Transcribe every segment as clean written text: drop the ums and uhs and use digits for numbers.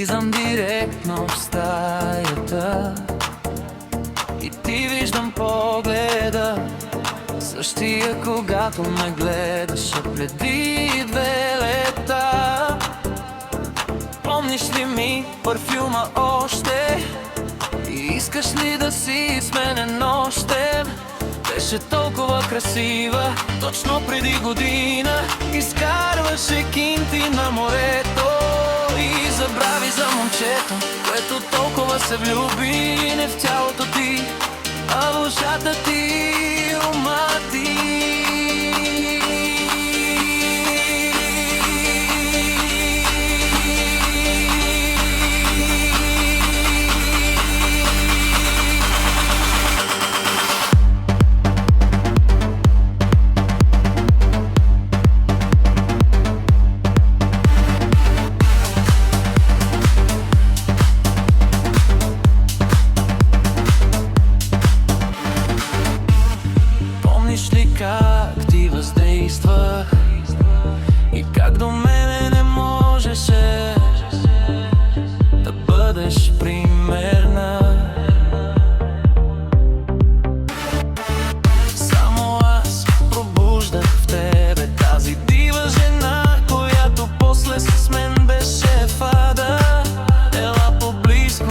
Влизам директно в стаята и ти виждам погледа, същия когато ме гледаше преди 2 лета. Помниш ли ми парфюма още? И искаш ли да си с мене нощем? Беше толкова красива, точно преди година. Изкарваше кинти на морето и забрави за момчето, което толкова се влюби не в тялото ти, а в ушата ти, ума ти. Помниш ли как ти въздействах и как до мене не можеше да бъдеш примерна? Само аз пробуждах в тебе тази дива жена, която после с мен беше фада. Ела по-близко,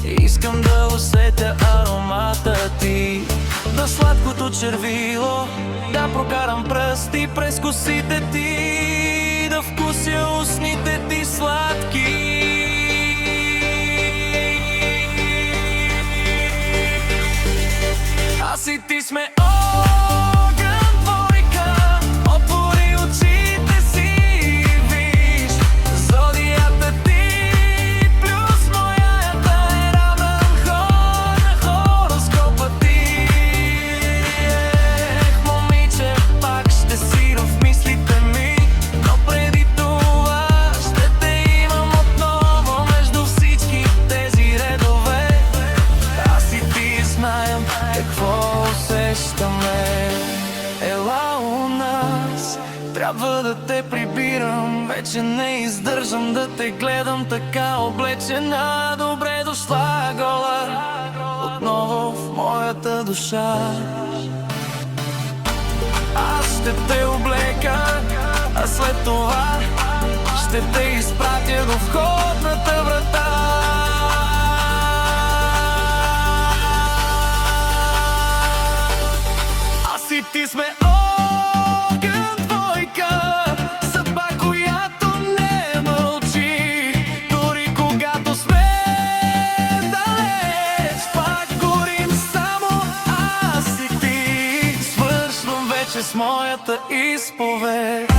искам да усетя аромата ти, на сладкото червило, да прокарам пръсти през косите ти, да вкуся устните ти сладки. Аз и ти сме огън, двойка, отвори очите си и виж, зодията ти плюс моята е равен хор на хороскопа ти. Момиче, пак ще си в мислите ми, но преди това ще те имам отново между всички тези редове. Аз и ти знаем какво усещаме. Ела у нас, трябва да те прибирам, вече не издържам да те гледам така облечена. Добре дошла гола отново в моята душа. Аз ще те облека, а след това ще те изпратя до входната врата. Аз и ти сме огън, двойка, съдба, която не мълчи. Дори когато сме далеч, пак горим само аз и ти. Свършвам вече с моята изповед.